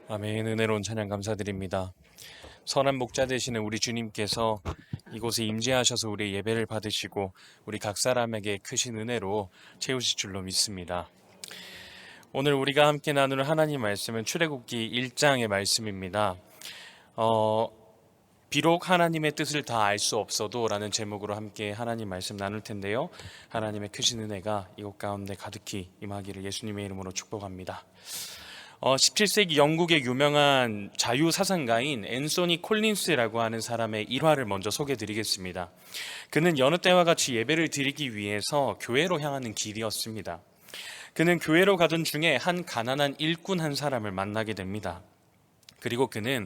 아멘. 은혜로운 찬양 감사드립니다. 선한 목자 되시는 우리 주님께서 이곳에 임재하셔서 우리 예배를 받으시고 우리 각 사람에게 크신 은혜로 채우실 줄로 믿습니다. 오늘 우리가 함께 나누는 하나님 말씀은 출애굽기 1장의 말씀입니다. 비록 하나님의 뜻을 다 알 수 없어도 라는 제목으로 함께 하나님 말씀 나눌 텐데요. 하나님의 크신 은혜가 이곳 가운데 가득히 임하기를 예수님의 이름으로 축복합니다. 17세기 영국의 유명한 자유사상가인 앤소니 콜린스라고 하는 사람의 일화를 먼저 소개해드리겠습니다. 그는 여느 때와 같이 예배를 드리기 위해서 교회로 향하는 길이었습니다. 그는 교회로 가던 중에 한 가난한 일꾼 한 사람을 만나게 됩니다. 그리고 그는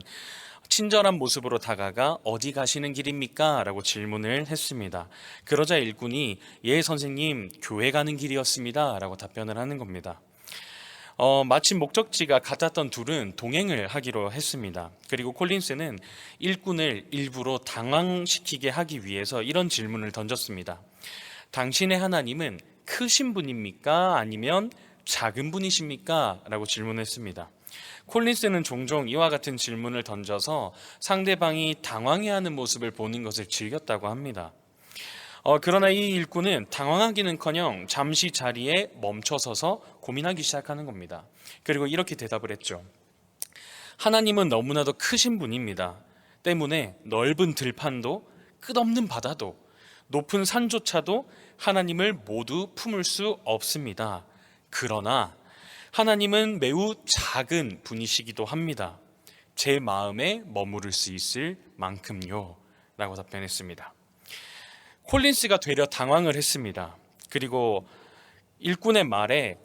친절한 모습으로 다가가 어디 가시는 길입니까? 라고 질문을 했습니다. 그러자 일꾼이 예 선생님 교회 가는 길이었습니다 라고 답변을 하는 겁니다. 마침 목적지가 같았던 둘은 동행을 하기로 했습니다. 그리고 콜린스는 일꾼을 일부러 당황시키게 하기 위해서 이런 질문을 던졌습니다. 당신의 하나님은 크신 분입니까? 아니면 작은 분이십니까? 라고 질문했습니다. 콜린스는 종종 이와 같은 질문을 던져서 상대방이 당황해하는 모습을 보는 것을 즐겼다고 합니다. 그러나 이 일꾼은 당황하기는커녕 잠시 자리에 멈춰서서 고민하기 시작하는 겁니다. 그리고 이렇게 대답을 했죠. 하나님은 너무나도 크신 분입니다. 때문에 넓은 들판도 끝없는 바다도 높은 산조차도 하나님을 모두 품을 수 없습니다. 그러나 하나님은 매우 작은 분이시기도 합니다. 제 마음에 머무를 수 있을 만큼요 라고 답변했습니다. 콜린스가 되려 당황을 했습니다. 그리고 일꾼의 말에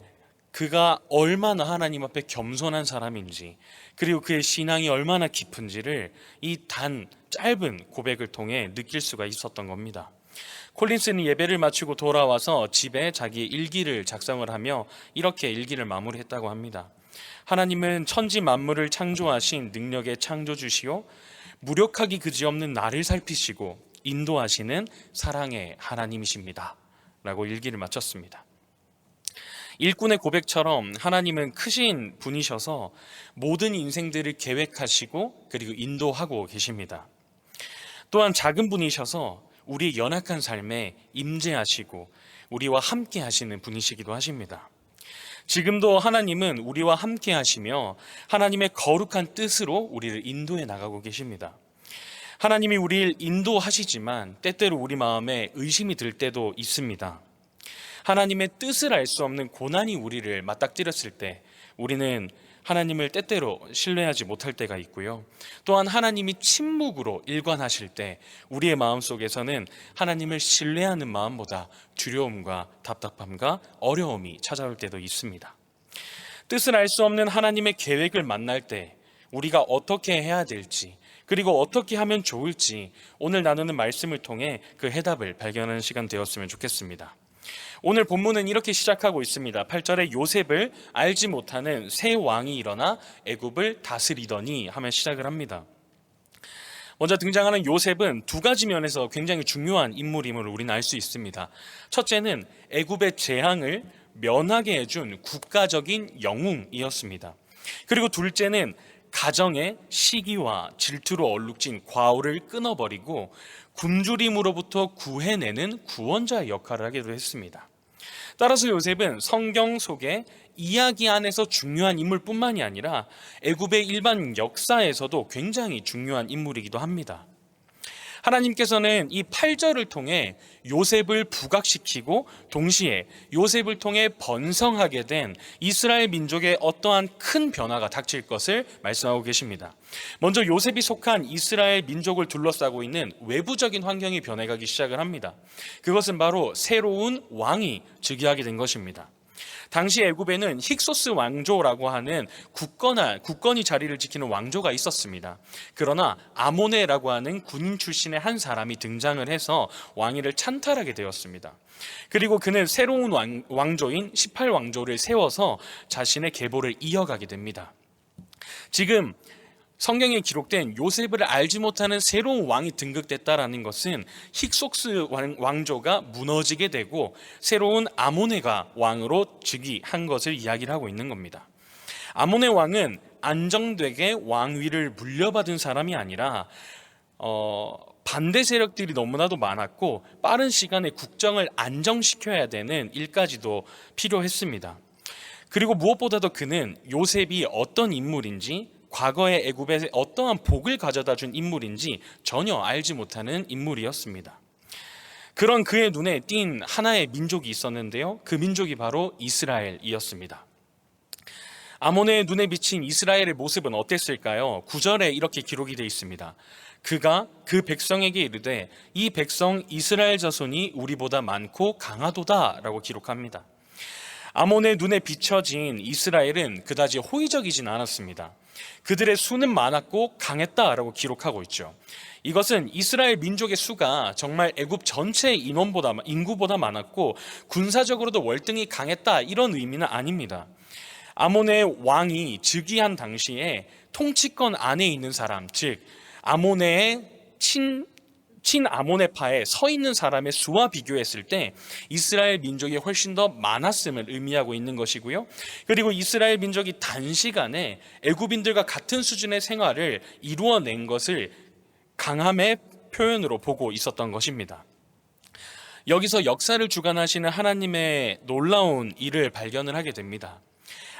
그가 얼마나 하나님 앞에 겸손한 사람인지, 그리고 그의 신앙이 얼마나 깊은지를 이 짧은 고백을 통해 느낄 수가 있었던 겁니다. 콜린스는 예배를 마치고 돌아와서 집에 자기의 일기를 작성을 하며 이렇게 일기를 마무리했다고 합니다. 하나님은 천지 만물을 창조하신 능력의 창조주시오, 무력하기 그지없는 나를 살피시고 인도하시는 사랑의 하나님이십니다 라고 일기를 마쳤습니다. 일꾼의 고백처럼 하나님은 크신 분이셔서 모든 인생들을 계획하시고 그리고 인도하고 계십니다. 또한 작은 분이셔서 우리 연약한 삶에 임재하시고 우리와 함께 하시는 분이시기도 하십니다. 지금도 하나님은 우리와 함께 하시며 하나님의 거룩한 뜻으로 우리를 인도해 나가고 계십니다. 하나님이 우리를 인도하시지만 때때로 우리 마음에 의심이 들 때도 있습니다. 하나님의 뜻을 알 수 없는 고난이 우리를 맞닥뜨렸을 때 우리는 하나님을 때때로 신뢰하지 못할 때가 있고요. 또한 하나님이 침묵으로 일관하실 때 우리의 마음속에서는 하나님을 신뢰하는 마음보다 두려움과 답답함과 어려움이 찾아올 때도 있습니다. 뜻을 알 수 없는 하나님의 계획을 만날 때 우리가 어떻게 해야 될지, 그리고 어떻게 하면 좋을지 오늘 나누는 말씀을 통해 그 해답을 발견하는 시간 되었으면 좋겠습니다. 오늘 본문은 이렇게 시작하고 있습니다. 8절에 요셉을 알지 못하는 새 왕이 일어나 애굽을 다스리더니 하며 시작을 합니다. 먼저 등장하는 요셉은 두 가지 면에서 굉장히 중요한 인물임을 우리는 알 수 있습니다. 첫째는 애굽의 재앙을 면하게 해준 국가적인 영웅이었습니다. 그리고 둘째는 가정의 시기와 질투로 얼룩진 과오를 끊어버리고 굶주림으로부터 구해내는 구원자의 역할을 하기도 했습니다. 따라서 요셉은 성경 속에 이야기 안에서 중요한 인물뿐만이 아니라 애굽의 일반 역사에서도 굉장히 중요한 인물이기도 합니다. 하나님께서는 이 8절을 통해 요셉을 부각시키고 동시에 요셉을 통해 번성하게 된 이스라엘 민족의 어떠한 큰 변화가 닥칠 것을 말씀하고 계십니다. 먼저 요셉이 속한 이스라엘 민족을 둘러싸고 있는 외부적인 환경이 변해가기 시작을 합니다. 그것은 바로 새로운 왕이 즉위하게 된 것입니다. 당시 애굽에는 힉소스 왕조라고 하는 국건이 자리를 지키는 왕조가 있었습니다. 그러나 아모네라고 하는 군인 출신의 한 사람이 등장을 해서 왕위를 찬탈하게 되었습니다. 그리고 그는 새로운 왕조인 18왕조를 세워서 자신의 계보를 이어가게 됩니다. 지금 성경에 기록된 요셉을 알지 못하는 새로운 왕이 등극됐다라는 것은 힉소스 왕조가 무너지게 되고 새로운 아모네가 왕으로 즉위한 것을 이야기를 하고 있는 겁니다. 아모네 왕은 안정되게 왕위를 물려받은 사람이 아니라 반대 세력들이 너무나도 많았고 빠른 시간에 국정을 안정시켜야 되는 일까지도 필요했습니다. 그리고 무엇보다도 그는 요셉이 어떤 인물인지, 과거의 애굽에 어떠한 복을 가져다 준 인물인지 전혀 알지 못하는 인물이었습니다. 그런 그의 눈에 띈 하나의 민족이 있었는데요, 그 민족이 바로 이스라엘이었습니다. 아몬의 눈에 비친 이스라엘의 모습은 어땠을까요? 9절에 이렇게 기록이 되어 있습니다. 그가 그 백성에게 이르되 이 백성 이스라엘 자손이 우리보다 많고 강하도다 라고 기록합니다. 아몬의 눈에 비춰진 이스라엘은 그다지 호의적이진 않았습니다. 그들의 수는 많았고 강했다라고 기록하고 있죠. 이것은 이스라엘 민족의 수가 정말 애굽 전체 인구보다 많았고 군사적으로도 월등히 강했다, 이런 의미는 아닙니다. 아몬의 왕이 즉위한 당시에 통치권 안에 있는 사람, 즉 아몬의 친아모네파에 서 있는 사람의 수와 비교했을 때 이스라엘 민족이 훨씬 더 많았음을 의미하고 있는 것이고요. 그리고 이스라엘 민족이 단시간에 애굽인들과 같은 수준의 생활을 이루어낸 것을 강함의 표현으로 보고 있었던 것입니다. 여기서 역사를 주관하시는 하나님의 놀라운 일을 발견을 하게 됩니다.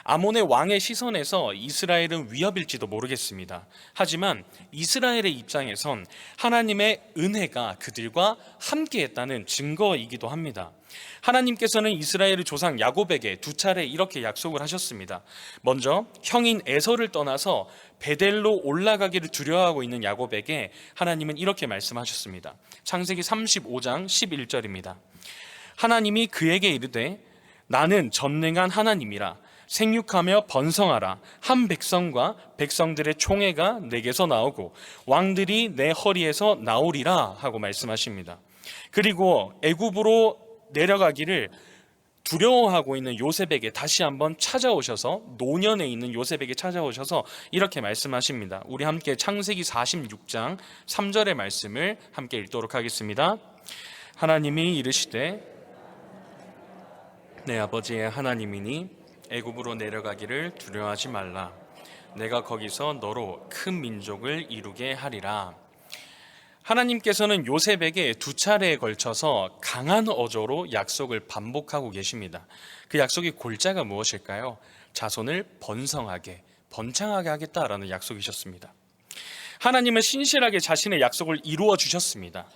아몬의 왕의 시선에서 이스라엘은 위협일지도 모르겠습니다. 하지만 이스라엘의 입장에선 하나님의 은혜가 그들과 함께했다는 증거이기도 합니다. 하나님께서는 이스라엘의 조상 야곱에게 두 차례 이렇게 약속을 하셨습니다. 먼저 형인 에서를 떠나서 베델로 올라가기를 두려워하고 있는 야곱에게 하나님은 이렇게 말씀하셨습니다. 창세기 35장 11절입니다. 하나님이 그에게 이르되 나는 전능한 하나님이라 생육하며 번성하라. 한 백성과 백성들의 총회가 내게서 나오고 왕들이 내 허리에서 나오리라 하고 말씀하십니다. 그리고 애굽으로 내려가기를 두려워하고 있는 요셉에게 다시 한번 찾아오셔서, 노년에 있는 요셉에게 찾아오셔서 이렇게 말씀하십니다. 우리 함께 창세기 46장 3절의 말씀을 함께 읽도록 하겠습니다. 하나님이 이르시되 내 아버지의 하나님이니 애굽으로 내려가기를 두려워하지 말라. 내가 거기서 너로 큰 민족을 이루게 하리라. 하나님께서는 요셉에게 두 차례에 걸쳐서 강한 어조로 약속을 반복하고 계십니다. 그 약속의 골자가 무엇일까요? 자손을 번창하게 하겠다라는 약속이셨습니다. 하나님은 신실하게 자신의 약속을 이루어 주셨습니다.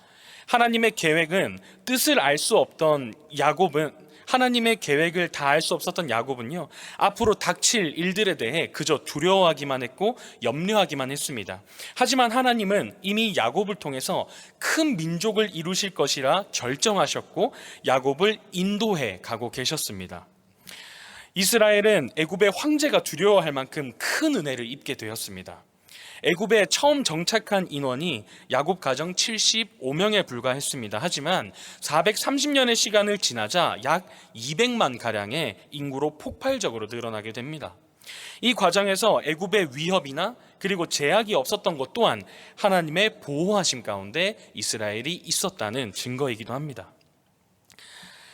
하나님의 계획은, 뜻을 알 수 없던 야곱은, 하나님의 계획을 다 알 수 없었던 야곱은요, 앞으로 닥칠 일들에 대해 그저 두려워하기만 했고 염려하기만 했습니다. 하지만 하나님은 이미 야곱을 통해서 큰 민족을 이루실 것이라 결정하셨고 야곱을 인도해 가고 계셨습니다. 이스라엘은 애굽의 황제가 두려워할 만큼 큰 은혜를 입게 되었습니다. 애굽에 처음 정착한 인원이 야곱 가정 75명에 불과했습니다. 하지만 430년의 시간을 지나자 약 200만 가량의 인구로 폭발적으로 늘어나게 됩니다. 이 과정에서 애굽의 위협이나 그리고 제약이 없었던 것 또한 하나님의 보호하심 가운데 이스라엘이 있었다는 증거이기도 합니다.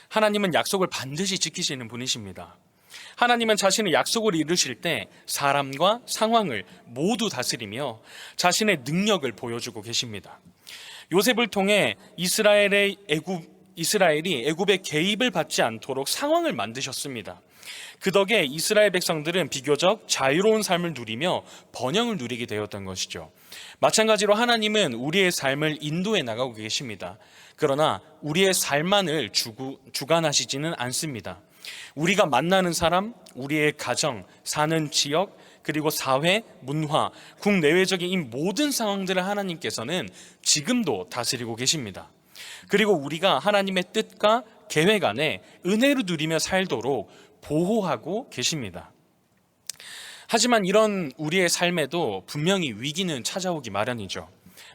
하나님은 약속을 반드시 지키시는 분이십니다. 하나님은 자신의 약속을 이루실 때 사람과 상황을 모두 다스리며 자신의 능력을 보여주고 계십니다. 요셉을 통해 이스라엘이 애굽의 개입을 받지 않도록 상황을 만드셨습니다. 그 덕에 이스라엘 백성들은 비교적 자유로운 삶을 누리며 번영을 누리게 되었던 것이죠. 마찬가지로 하나님은 우리의 삶을 인도해 나가고 계십니다. 그러나 우리의 삶만을 주관하시지는 않습니다. 우리가 만나는 사람, 우리의 가정, 사는 지역, 그리고 사회, 문화, 국내외적인 이 모든 상황들을 하나님께서는 지금도 다스리고 계십니다. 그리고 우리가 하나님의 뜻과 계획 안에 은혜를 누리며 살도록 보호하고 계십니다. 하지만 이런 우리의 삶에도 분명히 위기는 찾아오기 마련이죠.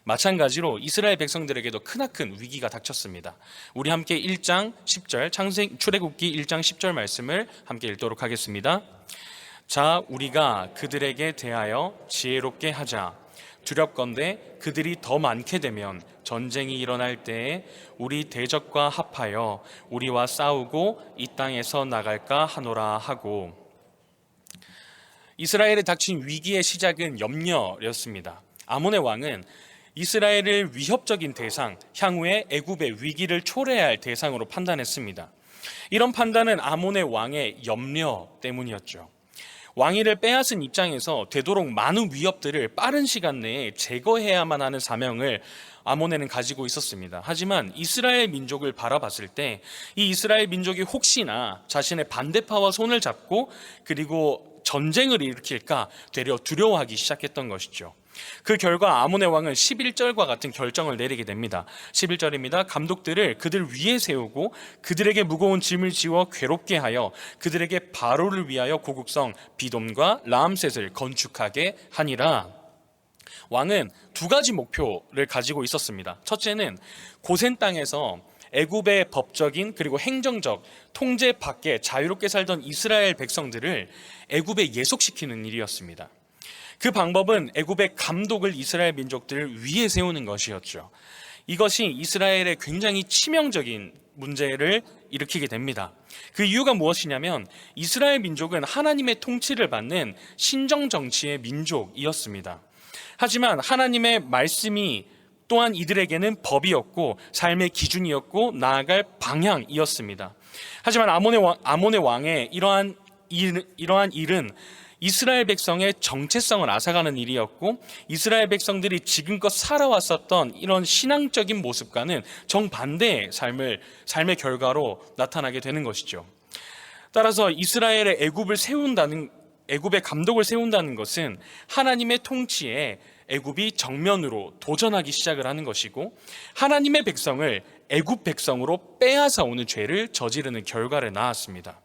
마찬가지로 이스라엘 백성들에게도 크나큰 위기가 닥쳤습니다. 우리 함께 1장 10절 출애굽기 1장 10절 말씀을 함께 읽도록 하겠습니다. 자, 우리가 그들에게 대하여 지혜롭게 하자. 두렵건대 그들이 더 많게 되면 전쟁이 일어날 때에 우리 대적과 합하여 우리와 싸우고 이 땅에서 나갈까 하노라 하고, 이스라엘에 닥친 위기의 시작은 염려였습니다. 아몬의 왕은 이스라엘을 위협적인 대상, 향후에 애굽의 위기를 초래해야 할 대상으로 판단했습니다. 이런 판단은 아몬의 왕의 염려 때문이었죠. 왕위를 빼앗은 입장에서 되도록 많은 위협들을 빠른 시간 내에 제거해야만 하는 사명을 아몬에는 가지고 있었습니다. 하지만 이스라엘 민족을 바라봤을 때 이 이스라엘 민족이 혹시나 자신의 반대파와 손을 잡고 그리고 전쟁을 일으킬까 되려 두려워하기 시작했던 것이죠. 그 결과 아몬의 왕은 11절과 같은 결정을 내리게 됩니다. 11절입니다. 감독들을 그들 위에 세우고 그들에게 무거운 짐을 지워 괴롭게 하여 그들에게 바로를 위하여 고국성 비돔과 라암셋을 건축하게 하니라. 왕은 두 가지 목표를 가지고 있었습니다. 첫째는 고센 땅에서 애굽의 법적인 그리고 행정적 통제 밖에 자유롭게 살던 이스라엘 백성들을 애굽에 예속시키는 일이었습니다. 그 방법은 애굽의 감독을 이스라엘 민족들을 위에 세우는 것이었죠. 이것이 이스라엘에 굉장히 치명적인 문제를 일으키게 됩니다. 그 이유가 무엇이냐면 이스라엘 민족은 하나님의 통치를 받는 신정 정치의 민족이었습니다. 하지만 하나님의 말씀이 또한 이들에게는 법이었고 삶의 기준이었고 나아갈 방향이었습니다. 하지만 아몬의 왕의 이러한 일은 이스라엘 백성의 정체성을 앗아가는 일이었고 이스라엘 백성들이 지금껏 살아왔었던 이런 신앙적인 모습과는 정반대의 삶의 결과로 나타나게 되는 것이죠. 따라서 이스라엘의 애굽의 감독을 세운다는 것은 하나님의 통치에 애굽이 정면으로 도전하기 시작을 하는 것이고 하나님의 백성을 애굽 백성으로 빼앗아 오는 죄를 저지르는 결과를 낳았습니다.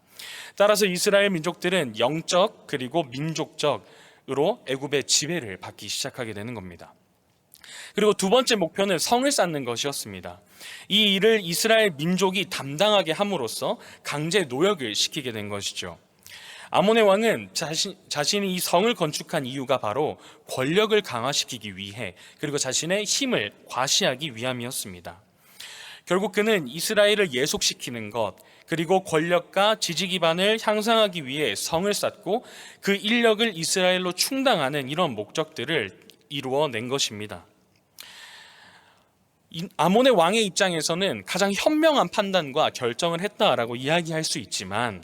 따라서 이스라엘 민족들은 영적 그리고 민족적으로 애굽의 지배를 받기 시작하게 되는 겁니다. 그리고 두 번째 목표는 성을 쌓는 것이었습니다. 이 일을 이스라엘 민족이 담당하게 함으로써 강제 노역을 시키게 된 것이죠. 아몬의 왕은 자신이 이 성을 건축한 이유가 바로 권력을 강화시키기 위해 그리고 자신의 힘을 과시하기 위함이었습니다. 결국 그는 이스라엘을 예속시키는 것 그리고 권력과 지지 기반을 향상하기 위해 성을 쌓고 그 인력을 이스라엘로 충당하는 이런 목적들을 이루어낸 것입니다. 아몬의 왕의 입장에서는 가장 현명한 판단과 결정을 했다라고 이야기할 수 있지만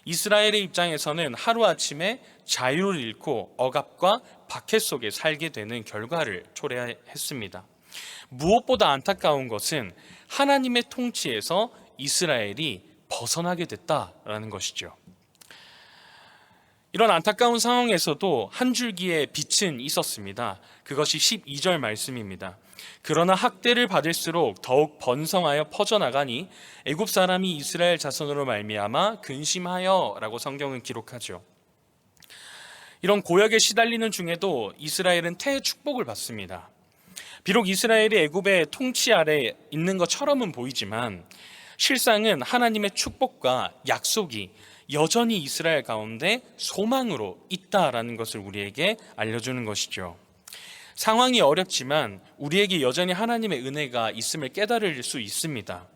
이스라엘의 입장에서는 하루아침에 자유를 잃고 억압과 박해 속에 살게 되는 결과를 초래했습니다. 무엇보다 안타까운 것은 하나님의 통치에서 이스라엘이 벗어나게 됐다라는 것이죠. 이런 안타까운 상황에서도 한 줄기의 빛은 있었습니다. 그것이 12절 말씀입니다. 그러나 학대를 받을수록 더욱 번성하여 퍼져나가니 애굽 사람이 이스라엘 자손으로 말미암아 근심하여라고 성경은 기록하죠. 이런 고역에 시달리는 중에도 이스라엘은 태축복을 받습니다. 비록 이스라엘이 애굽의 통치 아래 있는 것처럼은 보이지만 실상은 하나님의 축복과 약속이 여전히 이스라엘 가운데 소망으로 있다라는 것을 우리에게 알려주는 것이죠. 상황이 어렵지만 우리에게 여전히 하나님의 은혜가 있음을 깨달을 수 있습니다.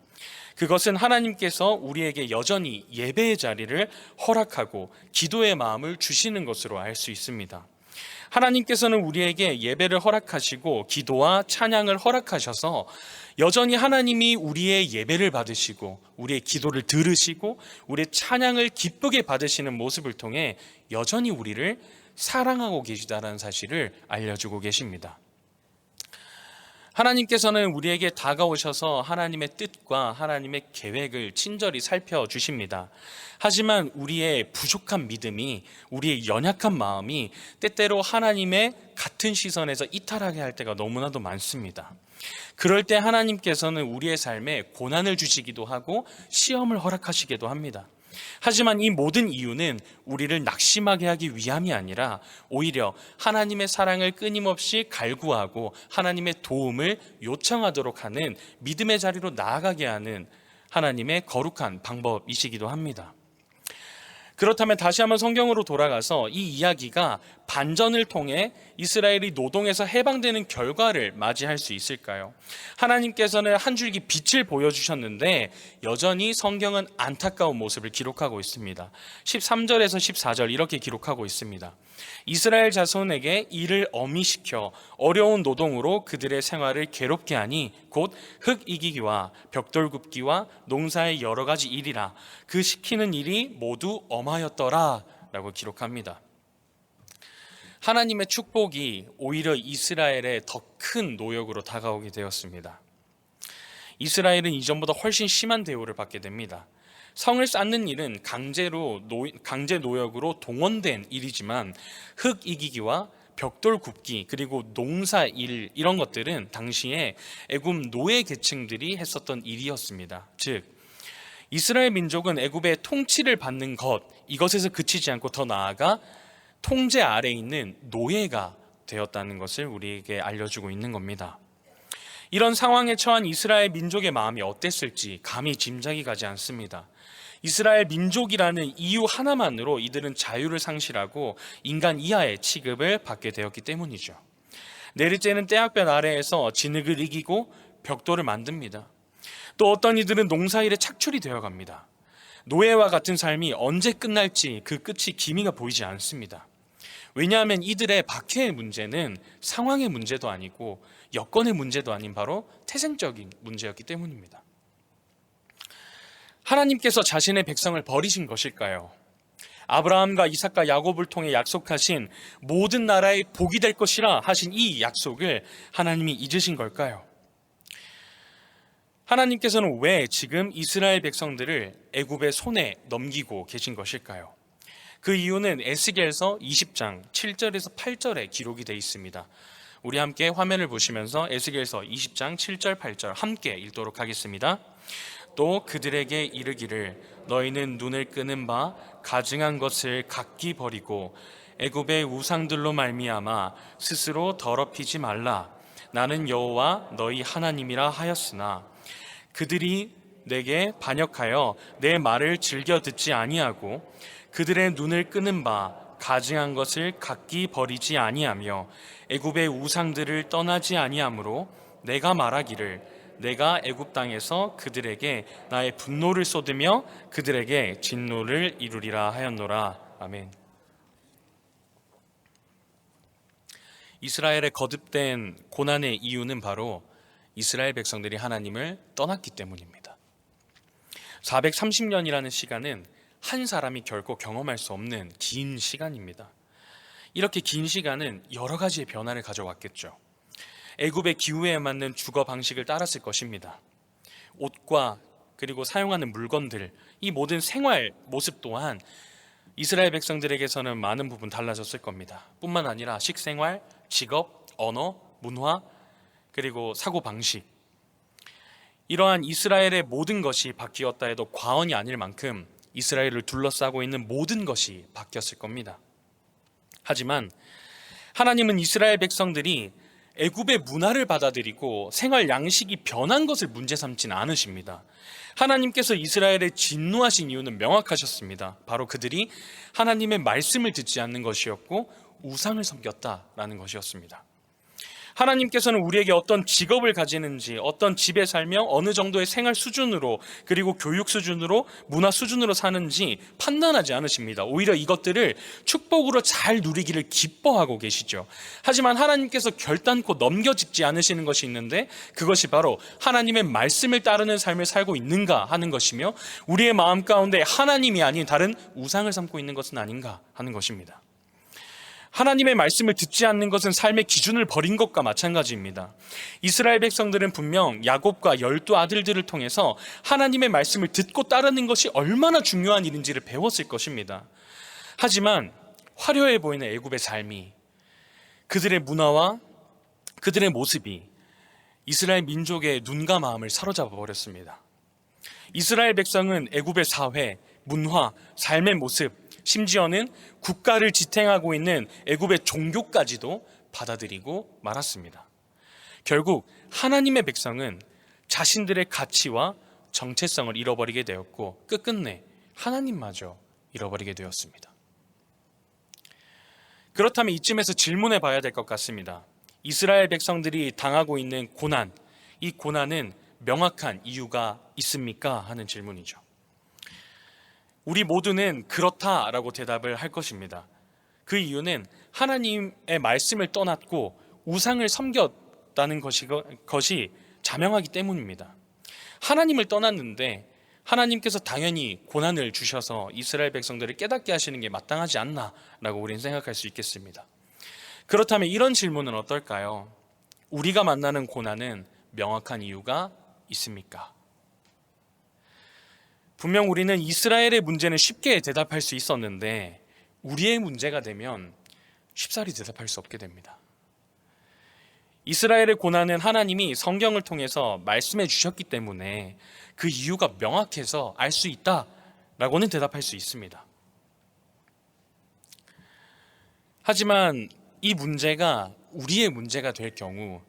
그것은 하나님께서 우리에게 여전히 예배의 자리를 허락하고 기도의 마음을 주시는 것으로 알 수 있습니다. 하나님께서는 우리에게 예배를 허락하시고 기도와 찬양을 허락하셔서 여전히 하나님이 우리의 예배를 받으시고 우리의 기도를 들으시고 우리의 찬양을 기쁘게 받으시는 모습을 통해 여전히 우리를 사랑하고 계시다는 사실을 알려주고 계십니다. 하나님께서는 우리에게 다가오셔서 하나님의 뜻과 하나님의 계획을 친절히 살펴주십니다. 하지만 우리의 부족한 믿음이, 우리의 연약한 마음이 때때로 하나님의 같은 시선에서 이탈하게 할 때가 너무나도 많습니다. 그럴 때 하나님께서는 우리의 삶에 고난을 주시기도 하고 시험을 허락하시기도 합니다. 하지만 이 모든 이유는 우리를 낙심하게 하기 위함이 아니라 오히려 하나님의 사랑을 끊임없이 갈구하고 하나님의 도움을 요청하도록 하는 믿음의 자리로 나아가게 하는 하나님의 거룩한 방법이시기도 합니다. 그렇다면 다시 한번 성경으로 돌아가서 이 이야기가 반전을 통해 이스라엘이 노동에서 해방되는 결과를 맞이할 수 있을까요? 하나님께서는 한 줄기 빛을 보여주셨는데 여전히 성경은 안타까운 모습을 기록하고 있습니다. 13절에서 14절 이렇게 기록하고 있습니다. 이스라엘 자손에게 일을 어미시켜 어려운 노동으로 그들의 생활을 괴롭게 하니 곧 흙 이기기와 벽돌 굽기와 농사의 여러 가지 일이라 그 시키는 일이 모두 엄하였더라 라고 기록합니다. 하나님의 축복이 오히려 이스라엘의 더 큰 노역으로 다가오게 되었습니다. 이스라엘은 이전보다 훨씬 심한 대우를 받게 됩니다. 성을 쌓는 일은 강제 노역으로 동원된 일이지만 흙 이기기와 벽돌 굽기 그리고 농사 일 이런 것들은 당시에 애굽 노예 계층들이 했었던 일이었습니다. 즉 이스라엘 민족은 애굽의 통치를 받는 이것에서 그치지 않고 더 나아가 통제 아래에 있는 노예가 되었다는 것을 우리에게 알려주고 있는 겁니다. 이런 상황에 처한 이스라엘 민족의 마음이 어땠을지 감히 짐작이 가지 않습니다. 이스라엘 민족이라는 이유 하나만으로 이들은 자유를 상실하고 인간 이하의 취급을 받게 되었기 때문이죠. 내리째는 떼약볕 아래에서 진흙을 이기고 벽돌을 만듭니다. 또 어떤 이들은 농사일에 착출이 되어갑니다. 노예와 같은 삶이 언제 끝날지 그 끝이 기미가 보이지 않습니다. 왜냐하면 이들의 박해의 문제는 상황의 문제도 아니고 여건의 문제도 아닌 바로 태생적인 문제였기 때문입니다. 하나님께서 자신의 백성을 버리신 것일까요? 아브라함과 이삭과 야곱을 통해 약속하신 모든 나라의 복이 될 것이라 하신 이 약속을 하나님이 잊으신 걸까요? 하나님께서는 왜 지금 이스라엘 백성들을 애굽의 손에 넘기고 계신 것일까요? 그 이유는 에스겔서 20장 7절에서 8절에 기록이 되어 있습니다. 우리 함께 화면을 보시면서 에스겔서 20장 7절 8절 함께 읽도록 하겠습니다. 또 그들에게 이르기를 너희는 눈을 끄는 바 가증한 것을 각기 버리고 애굽의 우상들로 말미암아 스스로 더럽히지 말라. 나는 여호와 너희 하나님이라 하였으나 그들이 내게 반역하여 내 말을 즐겨 듣지 아니하고 그들의 눈을 끄는 바 가증한 것을 각기 버리지 아니하며 애굽의 우상들을 떠나지 아니하므로 내가 말하기를 내가 애굽 땅에서 그들에게 나의 분노를 쏟으며 그들에게 진노를 이루리라 하였노라. 아멘. 이스라엘의 거듭된 고난의 이유는 바로 이스라엘 백성들이 하나님을 떠났기 때문입니다. 430년이라는 시간은 한 사람이 결코 경험할 수 없는 긴 시간입니다. 이렇게 긴 시간은 여러 가지의 변화를 가져왔겠죠. 애굽의 기후에 맞는 주거 방식을 따랐을 것입니다. 옷과 그리고 사용하는 물건들, 이 모든 생활 모습 또한 이스라엘 백성들에게서는 많은 부분 달라졌을 겁니다. 뿐만 아니라 식생활, 직업, 언어, 문화, 그리고 사고방식, 이러한 이스라엘의 모든 것이 바뀌었다 해도 과언이 아닐 만큼 이스라엘을 둘러싸고 있는 모든 것이 바뀌었을 겁니다. 하지만 하나님은 이스라엘 백성들이 애굽의 문화를 받아들이고 생활 양식이 변한 것을 문제 삼지는 않으십니다. 하나님께서 이스라엘에 진노하신 이유는 명확하셨습니다. 바로 그들이 하나님의 말씀을 듣지 않는 것이었고 우상을 섬겼다라는 것이었습니다. 하나님께서는 우리에게 어떤 직업을 가지는지, 어떤 집에 살며 어느 정도의 생활 수준으로, 그리고 교육 수준으로, 문화 수준으로 사는지 판단하지 않으십니다. 오히려 이것들을 축복으로 잘 누리기를 기뻐하고 계시죠. 하지만 하나님께서 결단코 넘겨짚지 않으시는 것이 있는데 그것이 바로 하나님의 말씀을 따르는 삶을 살고 있는가 하는 것이며 우리의 마음 가운데 하나님이 아닌 다른 우상을 삼고 있는 것은 아닌가 하는 것입니다. 하나님의 말씀을 듣지 않는 것은 삶의 기준을 버린 것과 마찬가지입니다. 이스라엘 백성들은 분명 야곱과 12 아들들을 통해서 하나님의 말씀을 듣고 따르는 것이 얼마나 중요한 일인지를 배웠을 것입니다. 하지만 화려해 보이는 애굽의 삶이, 그들의 문화와 그들의 모습이 이스라엘 민족의 눈과 마음을 사로잡아 버렸습니다. 이스라엘 백성은 애굽의 사회, 문화, 삶의 모습, 심지어는 국가를 지탱하고 있는 애굽의 종교까지도 받아들이고 말았습니다. 결국 하나님의 백성은 자신들의 가치와 정체성을 잃어버리게 되었고 끝끝내 하나님마저 잃어버리게 되었습니다. 그렇다면 이쯤에서 질문해 봐야 될 것 같습니다. 이스라엘 백성들이 당하고 있는 고난, 이 고난은 명확한 이유가 있습니까? 하는 질문이죠. 우리 모두는 그렇다라고 대답을 할 것입니다. 그 이유는 하나님의 말씀을 떠났고 우상을 섬겼다는 것이 자명하기 때문입니다. 하나님을 떠났는데 하나님께서 당연히 고난을 주셔서 이스라엘 백성들을 깨닫게 하시는 게 마땅하지 않나라고 우리는 생각할 수 있겠습니다. 그렇다면 이런 질문은 어떨까요? 우리가 만나는 고난은 명확한 이유가 있습니까? 분명 우리는 이스라엘의 문제는 쉽게 대답할 수 있었는데 우리의 문제가 되면 쉽사리 대답할 수 없게 됩니다. 이스라엘의 고난은 하나님이 성경을 통해서 말씀해 주셨기 때문에 그 이유가 명확해서 알 수 있다라고는 대답할 수 있습니다. 하지만 이 문제가 우리의 문제가 될 경우,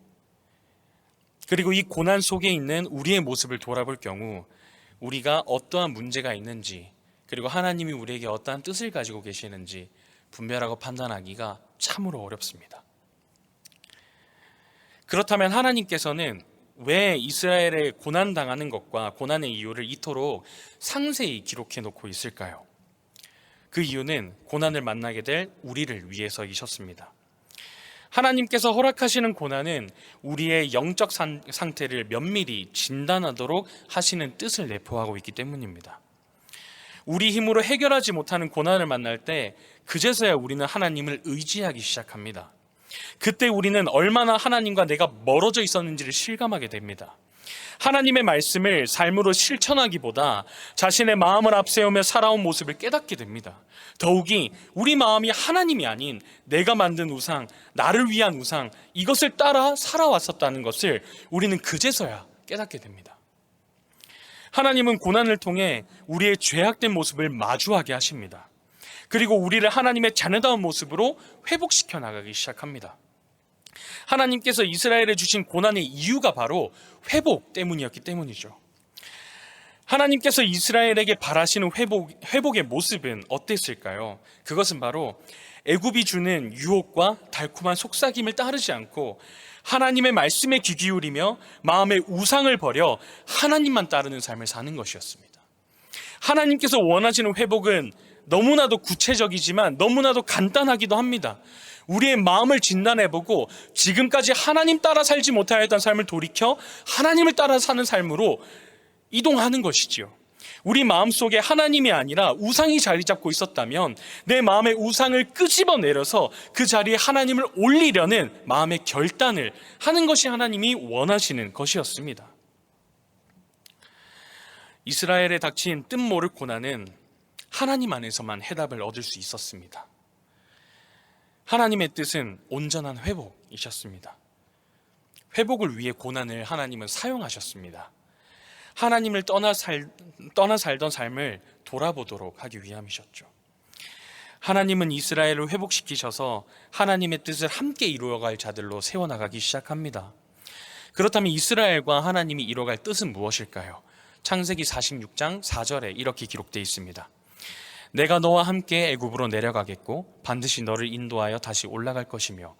그리고 이 고난 속에 있는 우리의 모습을 돌아볼 경우 우리가 어떠한 문제가 있는지, 그리고 하나님이 우리에게 어떠한 뜻을 가지고 계시는지 분별하고 판단하기가 참으로 어렵습니다. 그렇다면 하나님께서는 왜 이스라엘의 고난당하는 것과 고난의 이유를 이토록 상세히 기록해 놓고 있을까요? 그 이유는 고난을 만나게 될 우리를 위해서이셨습니다. 하나님께서 허락하시는 고난은 우리의 영적 상태를 면밀히 진단하도록 하시는 뜻을 내포하고 있기 때문입니다. 우리 힘으로 해결하지 못하는 고난을 만날 때 그제서야 우리는 하나님을 의지하기 시작합니다. 그때 우리는 얼마나 하나님과 내가 멀어져 있었는지를 실감하게 됩니다. 하나님의 말씀을 삶으로 실천하기보다 자신의 마음을 앞세우며 살아온 모습을 깨닫게 됩니다. 더욱이 우리 마음이 하나님이 아닌 내가 만든 우상, 나를 위한 우상, 이것을 따라 살아왔었다는 것을 우리는 그제서야 깨닫게 됩니다. 하나님은 고난을 통해 우리의 죄악된 모습을 마주하게 하십니다. 그리고 우리를 하나님의 자녀다운 모습으로 회복시켜 나가기 시작합니다. 하나님께서 이스라엘에 주신 고난의 이유가 바로 회복 때문이었기 때문이죠. 하나님께서 이스라엘에게 바라시는 회복의 모습은 어땠을까요? 그것은 바로 애굽이 주는 유혹과 달콤한 속삭임을 따르지 않고 하나님의 말씀에 귀 기울이며 마음의 우상을 버려 하나님만 따르는 삶을 사는 것이었습니다. 하나님께서 원하시는 회복은 너무나도 구체적이지만 너무나도 간단하기도 합니다. 우리의 마음을 진단해보고 지금까지 하나님 따라 살지 못하였던 삶을 돌이켜 하나님을 따라 사는 삶으로 이동하는 것이지요. 우리 마음속에 하나님이 아니라 우상이 자리 잡고 있었다면 내 마음의 우상을 끄집어내려서 그 자리에 하나님을 올리려는 마음의 결단을 하는 것이 하나님이 원하시는 것이었습니다. 이스라엘에 닥친 뜻모를 고난은 하나님 안에서만 해답을 얻을 수 있었습니다. 하나님의 뜻은 온전한 회복이셨습니다. 회복을 위해 고난을 하나님은 사용하셨습니다. 하나님을 떠나 살던 삶을 돌아보도록 하기 위함이셨죠. 하나님은 이스라엘을 회복시키셔서 하나님의 뜻을 함께 이루어갈 자들로 세워나가기 시작합니다. 그렇다면 이스라엘과 하나님이 이뤄갈 뜻은 무엇일까요? 창세기 46장 4절에 이렇게 기록되어 있습니다. 내가 너와 함께 애굽으로 내려가겠고 반드시 너를 인도하여 다시 올라갈 것이며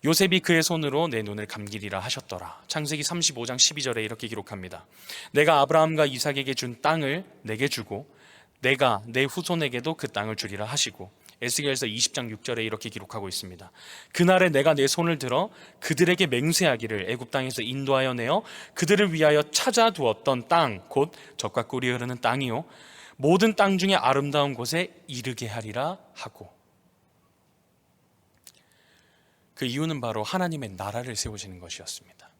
요셉이 그의 손으로 내 눈을 감기리라 하셨더라. 창세기 35장 12절에 이렇게 기록합니다. 내가 아브라함과 이삭에게 준 땅을 내게 주고 내가 내 후손에게도 그 땅을 주리라 하시고 에스겔서 20장 6절에 이렇게 기록하고 있습니다. 그날에 내가 내 손을 들어 그들에게 맹세하기를 애굽 땅에서 인도하여 내어 그들을 위하여 찾아두었던 땅 곧 젖과 꿀이 흐르는 땅이요 모든 땅 중에 아름다운 곳에 이르게 하리라 하고, 그 이유는 바로 하나님의 나라를 세우시는 것이었습니다.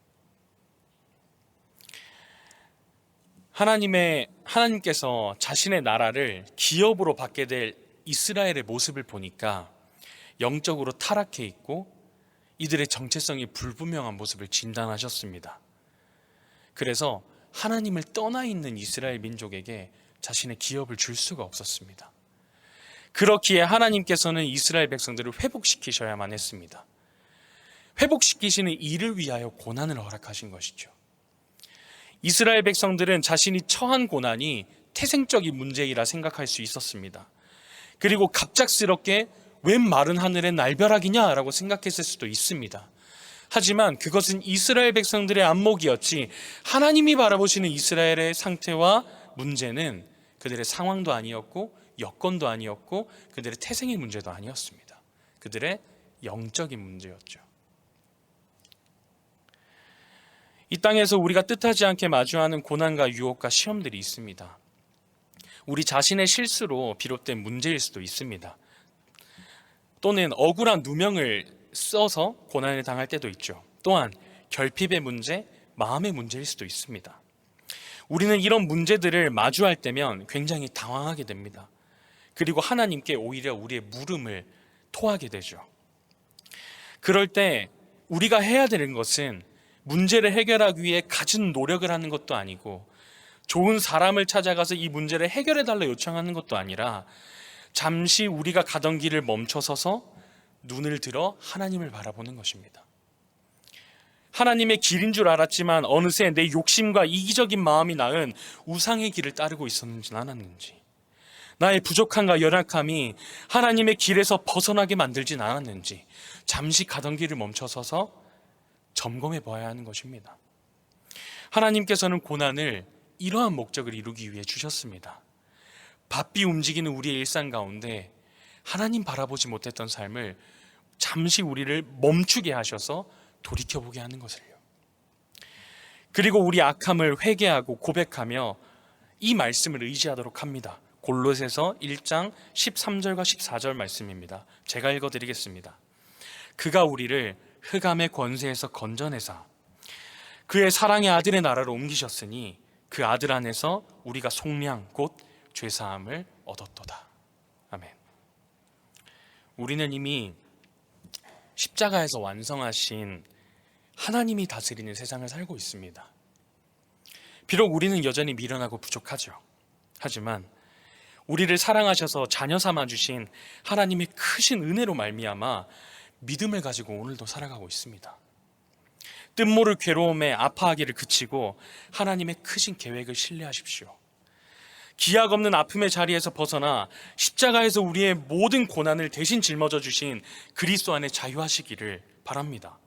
하나님께서 자신의 나라를 기업으로 받게 될 이스라엘의 모습을 보니까 영적으로 타락해 있고 이들의 정체성이 불분명한 모습을 진단하셨습니다. 그래서 하나님을 떠나 있는 이스라엘 민족에게 자신의 기업을 줄 수가 없었습니다. 그렇기에 하나님께서는 이스라엘 백성들을 회복시키셔야만 했습니다. 회복시키시는 이를 위하여 고난을 허락하신 것이죠. 이스라엘 백성들은 자신이 처한 고난이 태생적인 문제이라 생각할 수 있었습니다. 그리고 갑작스럽게 웬 마른 하늘에 날벼락이냐라고 생각했을 수도 있습니다. 하지만 그것은 이스라엘 백성들의 안목이었지, 하나님이 바라보시는 이스라엘의 상태와 문제는 그들의 상황도 아니었고 여건도 아니었고 그들의 태생의 문제도 아니었습니다. 그들의 영적인 문제였죠. 이 땅에서 우리가 뜻하지 않게 마주하는 고난과 유혹과 시험들이 있습니다. 우리 자신의 실수로 비롯된 문제일 수도 있습니다. 또는 억울한 누명을 써서 고난을 당할 때도 있죠. 또한 결핍의 문제, 마음의 문제일 수도 있습니다. 우리는 이런 문제들을 마주할 때면 굉장히 당황하게 됩니다. 그리고 하나님께 오히려 우리의 물음을 토하게 되죠. 그럴 때 우리가 해야 되는 것은 문제를 해결하기 위해 갖은 노력을 하는 것도 아니고 좋은 사람을 찾아가서 이 문제를 해결해달라 요청하는 것도 아니라 잠시 우리가 가던 길을 멈춰서서 눈을 들어 하나님을 바라보는 것입니다. 하나님의 길인 줄 알았지만 어느새 내 욕심과 이기적인 마음이 낳은 우상의 길을 따르고 있었는지는 않았는지, 나의 부족함과 연약함이 하나님의 길에서 벗어나게 만들진 않았는지 잠시 가던 길을 멈춰서서 점검해 봐야 하는 것입니다. 하나님께서는 고난을 이러한 목적을 이루기 위해 주셨습니다. 바삐 움직이는 우리의 일상 가운데 하나님 바라보지 못했던 삶을 잠시 우리를 멈추게 하셔서 돌이켜보게 하는 것을요. 그리고 우리 악함을 회개하고 고백하며 이 말씀을 의지하도록 합니다. 골로새서 1장 13절과 14절 말씀입니다. 제가 읽어드리겠습니다. 그가 우리를 흑암의 권세에서 건져내사 그의 사랑의 아들의 나라로 옮기셨으니 그 아들 안에서 우리가 속량 곧 죄사함을 얻었도다. 아멘. 우리는 이미 십자가에서 완성하신 하나님이 다스리는 세상을 살고 있습니다. 비록 우리는 여전히 미련하고 부족하죠. 하지만 우리를 사랑하셔서 자녀 삼아 주신 하나님의 크신 은혜로 말미암아 믿음을 가지고 오늘도 살아가고 있습니다. 뜻모를 괴로움에 아파하기를 그치고 하나님의 크신 계획을 신뢰하십시오. 기약 없는 아픔의 자리에서 벗어나 십자가에서 우리의 모든 고난을 대신 짊어져 주신 그리스도 안에 자유하시기를 바랍니다.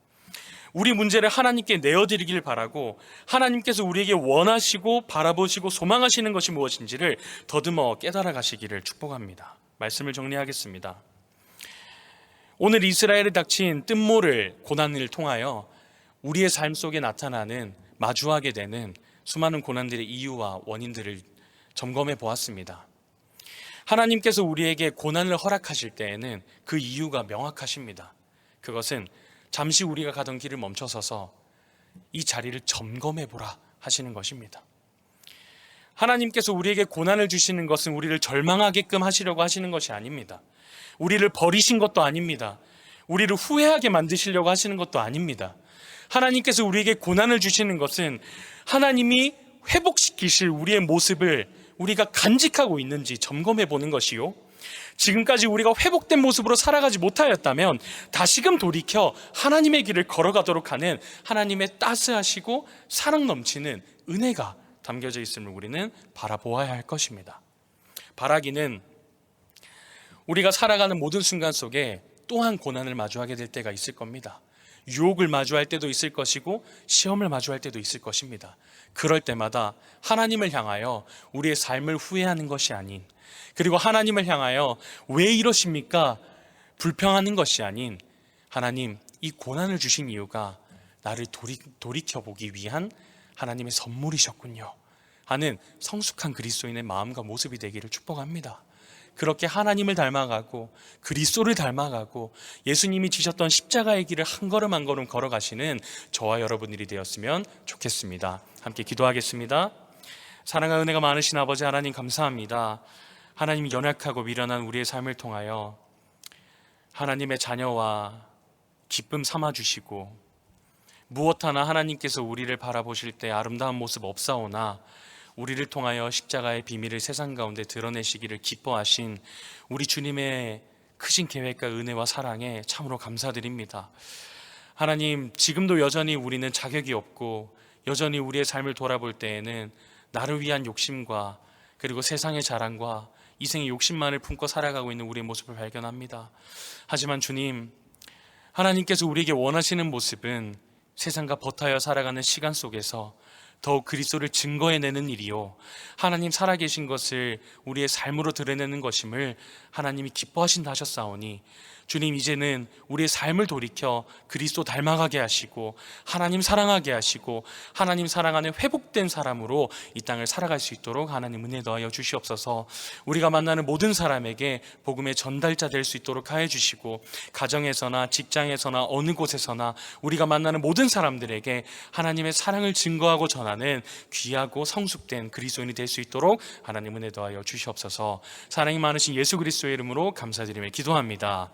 우리 문제를 하나님께 내어드리길 바라고 하나님께서 우리에게 원하시고 바라보시고 소망하시는 것이 무엇인지를 더듬어 깨달아 가시기를 축복합니다. 말씀을 정리하겠습니다. 오늘 이스라엘에 닥친 뜻모를 고난을 통하여 우리의 삶 속에 나타나는 마주하게 되는 수많은 고난들의 이유와 원인들을 점검해 보았습니다. 하나님께서 우리에게 고난을 허락하실 때에는 그 이유가 명확하십니다. 그것은 잠시 우리가 가던 길을 멈춰서서 이 자리를 점검해 보라 하시는 것입니다. 하나님께서 우리에게 고난을 주시는 것은 우리를 절망하게끔 하시려고 하시는 것이 아닙니다. 우리를 버리신 것도 아닙니다. 우리를 후회하게 만드시려고 하시는 것도 아닙니다. 하나님께서 우리에게 고난을 주시는 것은 하나님이 회복시키실 우리의 모습을 우리가 간직하고 있는지 점검해 보는 것이요, 지금까지 우리가 회복된 모습으로 살아가지 못하였다면 다시금 돌이켜 하나님의 길을 걸어가도록 하는 하나님의 따스하시고 사랑 넘치는 은혜가 담겨져 있음을 우리는 바라보아야 할 것입니다. 바라기는 우리가 살아가는 모든 순간 속에 또한 고난을 마주하게 될 때가 있을 겁니다. 유혹을 마주할 때도 있을 것이고 시험을 마주할 때도 있을 것입니다. 그럴 때마다 하나님을 향하여 우리의 삶을 후회하는 것이 아닌, 그리고 하나님을 향하여 왜 이러십니까? 불평하는 것이 아닌, 하나님, 이 고난을 주신 이유가 나를 돌이켜보기 위한 하나님의 선물이셨군요 하는 성숙한 그리스도인의 마음과 모습이 되기를 축복합니다. 그렇게 하나님을 닮아가고 그리스도를 닮아가고 예수님이 지셨던 십자가의 길을 한 걸음 한 걸음 걸어가시는 저와 여러분들이 되었으면 좋겠습니다. 함께 기도하겠습니다. 사랑과 은혜가 많으신 아버지 하나님, 감사합니다. 하나님이 연약하고 미련한 우리의 삶을 통하여 하나님의 자녀와 기쁨 삼아주시고, 무엇 하나 하나님께서 우리를 바라보실 때 아름다운 모습 없사오나 우리를 통하여 십자가의 비밀을 세상 가운데 드러내시기를 기뻐하신 우리 주님의 크신 계획과 은혜와 사랑에 참으로 감사드립니다. 하나님, 지금도 여전히 우리는 자격이 없고 여전히 우리의 삶을 돌아볼 때에는 나를 위한 욕심과 그리고 세상의 자랑과 이생의 욕심만을 품고 살아가고 있는 우리의 모습을 발견합니다. 하지만 주님, 하나님께서 우리에게 원하시는 모습은 세상과 버타여 살아가는 시간 속에서 더욱 그리스도를 증거해내는 일이요, 하나님 살아계신 것을 우리의 삶으로 드러내는 것임을 하나님이 기뻐하신다 하셨사오니, 주님, 이제는 우리의 삶을 돌이켜 그리스도 닮아가게 하시고 하나님 사랑하게 하시고 하나님 사랑하는 회복된 사람으로 이 땅을 살아갈 수 있도록 하나님 은혜 더하여 주시옵소서. 우리가 만나는 모든 사람에게 복음의 전달자 될 수 있도록 하여 주시고, 가정에서나 직장에서나 어느 곳에서나 우리가 만나는 모든 사람들에게 하나님의 사랑을 증거하고 전하는 귀하고 성숙된 그리스도인이 될 수 있도록 하나님 은혜 더하여 주시옵소서. 사랑이 많으신 예수 그리스도의 이름으로 감사드리며 기도합니다.